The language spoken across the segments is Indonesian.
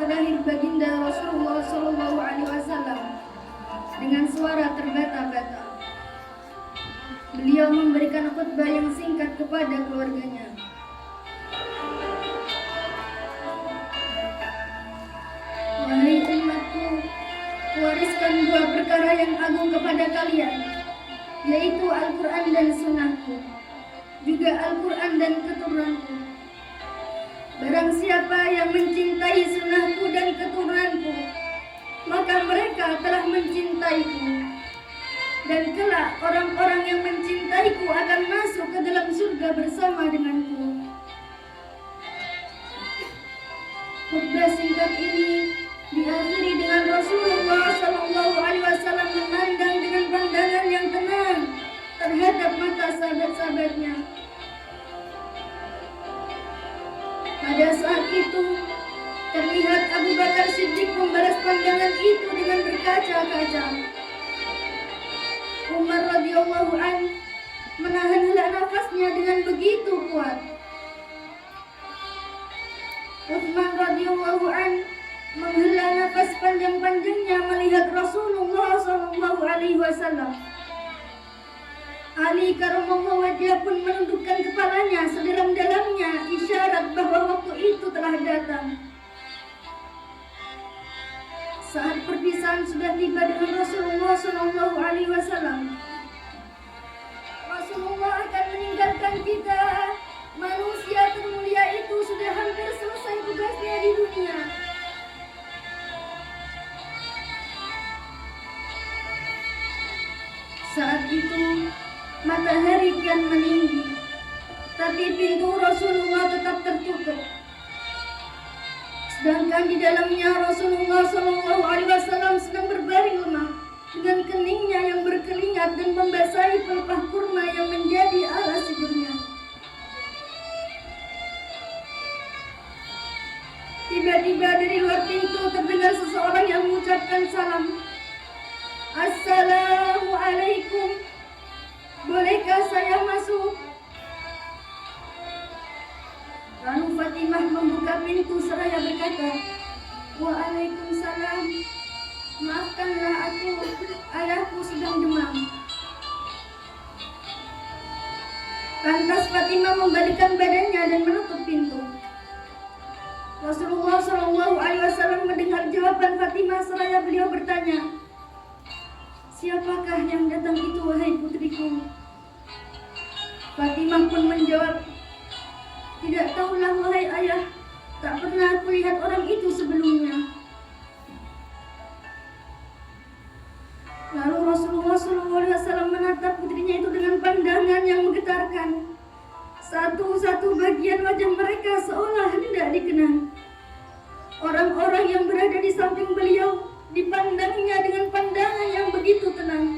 terakhir baginda Rasulullah SAW dengan suara terbata-bata. Beliau memberikan khutbah yang singkat kepada keluarganya. Wahai umatku, kuwariskan dua perkara yang agung kepada kalian, yaitu Al-Quran dan Sunnahku, juga Al-Quran dan keturunanku. Barang siapa yang mencintai Sunnahku dan keturunanku, maka mereka telah mencintaiku. Dan kelak orang-orang yang mencintaiku akan masuk ke dalam surga bersama denganku. Khutbah singkat ini diakhiri dengan Rasulullah SAW memandang dengan pandangan yang tenang terhadap mata sahabat-sahabatnya. Pada saat itu terlihat Abu Bakar Siddiq membalas pandangan itu dengan berkaca-kaca. Umar radhiyallahu an menahan hela nafasnya dengan begitu kuat. Utsman radhiyallahu an menghela nafas panjang-panjangnya melihat Rasulullah SAW. Ali karramallahu wajhah pun menundukkan kepalanya sedalam-dalamnya, isyarat bahwa waktu itu telah datang. Saat perpisahan sudah tiba dengan Rasulullah SAW, Rasulullah akan meninggalkan kita. Manusia termulia itu sudah hampir selesai tugasnya di dunia. Saat itu matahari kian meninggi, tapi pintu Rasulullah tetap tertutup. Sedangkan di dalamnya Rasulullah SAW sedang berbaring lemah dengan keningnya yang berkeringat dan membasahi pelepah kurma yang menjadi alas tidurnya. Tiba-tiba dari luar pintu terdengar seseorang yang mengucapkan salam. Assalamualaikum. Bolehkah saya masuk? Lalu Fatimah membuka pintu seraya berkata, Waalaikumsalam. Maafkanlah aku, ayahku sedang demam. Lantas Fatimah membalikkan badannya dan menutup pintu. Rasulullah SAW mendengar jawaban Fatimah seraya beliau bertanya, siapakah yang datang itu, wahai putriku? Fatimah pun menjawab, tidak tahulah wahai ayah, tak pernah aku lihat orang itu sebelumnya. Lalu Rasulullah SAW menatap putrinya itu dengan pandangan yang menggetarkan. Satu-satu bagian wajah mereka seolah hendak dikenang. Orang-orang yang berada di samping beliau dipandangnya dengan pandangan yang begitu tenang.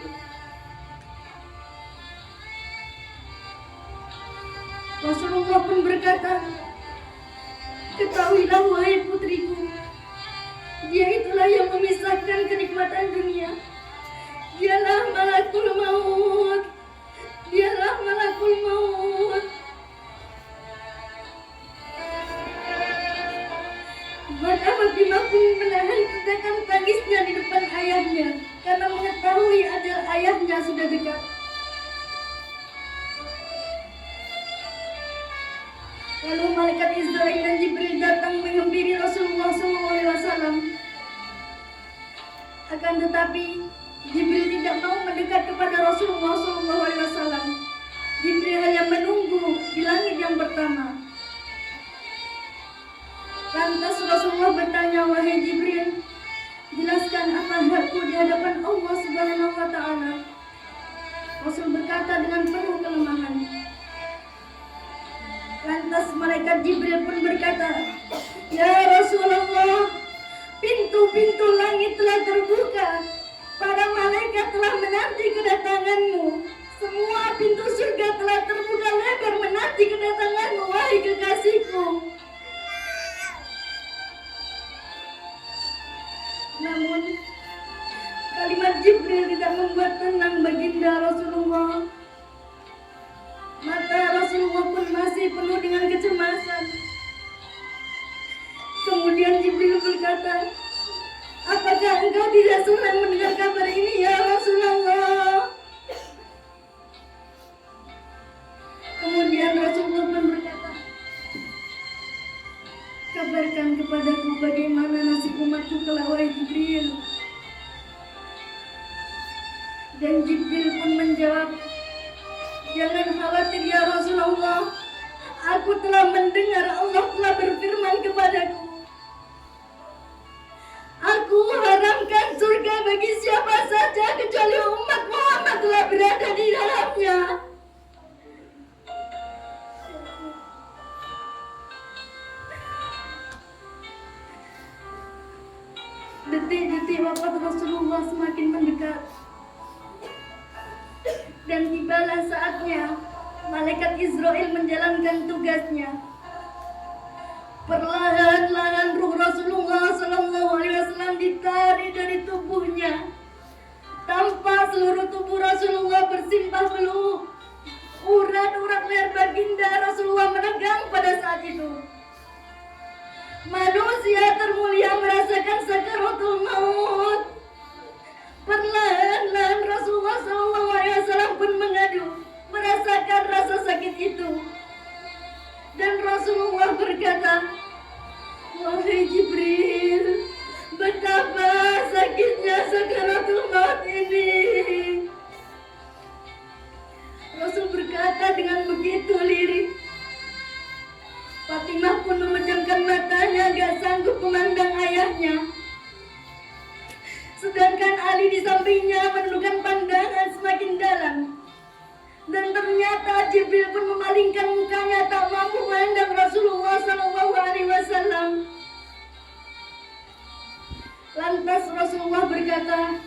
Rasulullah pun berkata, ketahuilah wahai putriku, dia itulah yang memisahkan kenikmatan dunia. Dialah malakul maut. Dialah malakul maut. Maka Fatimah pun menahan tindakan tangisnya di depan ayahnya karena mengetahui ajal ayahnya sudah dekat. Lalu malaikat Israil dan Jibril datang menghampiri Rasulullah SAW. Akan tetapi Jibril tidak mau mendekat kepada Rasulullah SAW. Jibril hanya menunggu di langit yang pertama. Lantas Rasulullah bertanya, wahai Jibril, jelaskan apa hakku di hadapan Allah Subhanahu wa Ta'ala. Rasul berkata dengan penuh kelemahan. Lantas malaikat Jibril pun berkata, ya Rasulullah, pintu-pintu langit telah terbuka. Para malaikat telah menanti kedatanganmu. Semua pintu surga telah terbuka lebar menanti kedatanganmu, wahai kekasihku. Namun kalimat Jibril tidak membuat tenang baginda Rasulullah. Mata Rasulullah pun masih penuh dengan kecemasan. Kemudian Kemudian Jibril berkata, apakah engkau tidak senang mendengar kabar ini ya Rasulullah? Kemudian Rasulullah pun berkata, kabarkan kepadaku bagaimana nasib umatku kelak wahai Jibril. Dan Jibril pun menjawab, jangan khawatir ya Rasulullah, aku telah mendengar Allah telah berfirman kepadaku, aku haramkan surga bagi siapa saja kecuali umat Muhammad telah berada di dalamnya. Detik-detik wafat Rasulullah semakin mendekat. Dan tibalah saatnya malaikat Israel menjalankan tugasnya. Perlahan-lahan ruh Rasulullah SAW ditarik dari tubuhnya. Tanpa seluruh tubuh Rasulullah bersimpah peluh, urat-urat leher baginda Rasulullah menegang pada saat itu. Manusia termulia merasakan sakaratul maut. Perlahan-lahan Rasulullah SAW pun mengadu, merasakan rasa sakit itu. Dan Rasulullah berkata, wahai Jibril, betapa sakitnya sakaratul maut ini. Rasul berkata dengan begitu lirik. Fatimah pun memejamkan matanya, gak sanggup memandang ayahnya. Sedangkan Ali di sampingnya menundukkan pandangan semakin dalam. Dan ternyata Jibril pun memalingkan mukanya, tak mampu memandang Rasulullah SAW. Lantas Rasulullah berkata,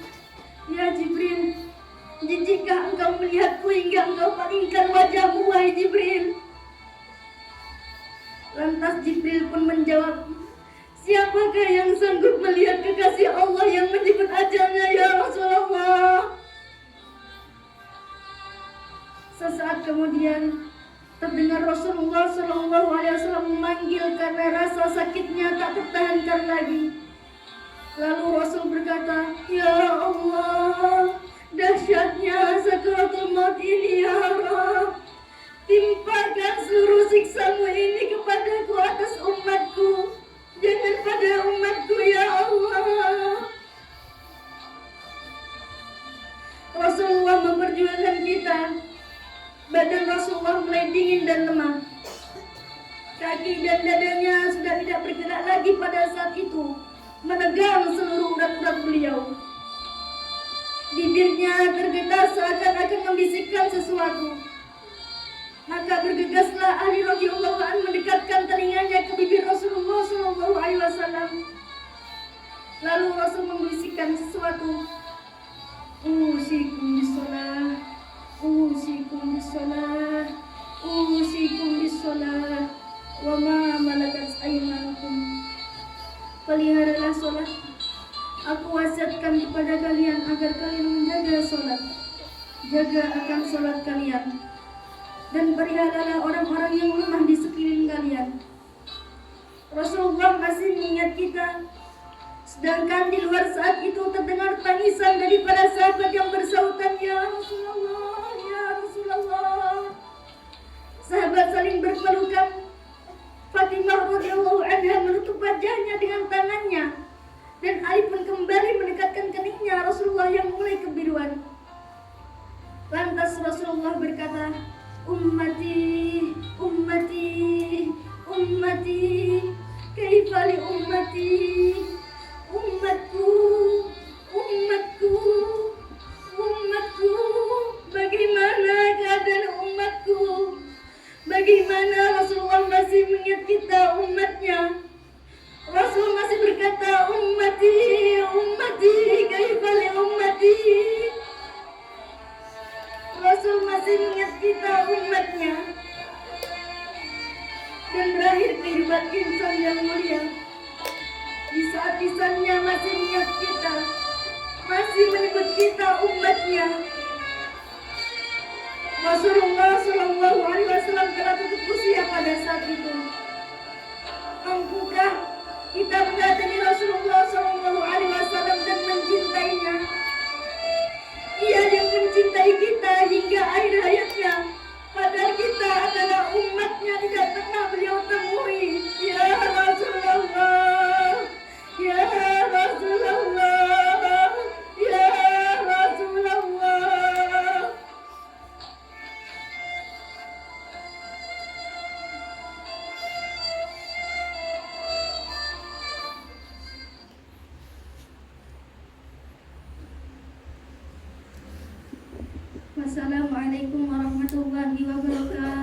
ya Jibril, jika engkau melihatku hingga engkau palingkan wajahmu, wahai Jibril. Lantas Jibril pun menjawab, siapakah yang sanggup melihat kekasih Allah yang menyebut ajalnya ya Rasulullah? Sesaat kemudian terdengar Rasulullah SAW memanggil karena rasa sakitnya tak tertahankan lagi. Lalu Rasul berkata, ya Allah, dahsyatnya sakaratul maut ini ya Rabb. Timpakan seluruh siksamu ini kepadaku atas umatku, jangan pada umatku ya Allah. Rasulullah memperjuangkan kita. Badan Rasulullah mulai dingin dan lemah. Kaki dan dadanya sudah tidak bergerak lagi pada saat itu, menegang seluruh urat-urat beliau. Bibirnya tergetar seakan-akan membisikkan sesuatu. Maka bergegaslah Ali radhiyallahu anhu mendekatkan telinganya ke bibir Rasulullah SAW. Lalu Rasul membisikkan sesuatu. Usikum bisolah, usikum bisolah, usikum bisolah, wa ma malakat aymanukum. Peliharalah solat. Aku wasiatkan kepada kalian agar kalian menjaga solat. Jaga akan solat kalian. Dan peliharalah orang-orang yang lemah di sekeliling kalian. Rasulullah masih mengingat kita. Sedangkan di luar saat itu terdengar tangisan dari para sahabat yang bersahutan, ya Rasulullah, ya Rasulullah. Sahabat saling berpelukan. Fatimah radhiyallahu anha menutup wajahnya dengan tangannya. Dan Ali pun kembali mendekatkan keningnya Rasulullah yang mulai kebiruan. Lantas Rasulullah berkata, ummati, ummati, ummati, kaifa li ummati, umatku, umatku, umatku, bagaimana keadaan umatku? Bagaimana Rasulullah masih mengingat kita umatnya? Rasul masih berkata, ummati, ummati, kaifa li ummati. Rasul masih mengingat kita umatnya. Dan berakhir kehidupan insan yang mulia. Di saat lisannya masih mengingat kita, masih menyebut kita umatnya. Rasulullah SAW telah tutup usia pada saat itu. Mampukah Kita menyadari Rasulullah SAW dan mencintainya. Ia yang mencintai kita hingga akhir hayatnya. Padahal kita adalah umatnya, tidak pernah beliau temui. Ya Rasulullah, ya Rasulullah, ya Rasulullah. Wassalamualaikum warahmatullahi wabarakatuh.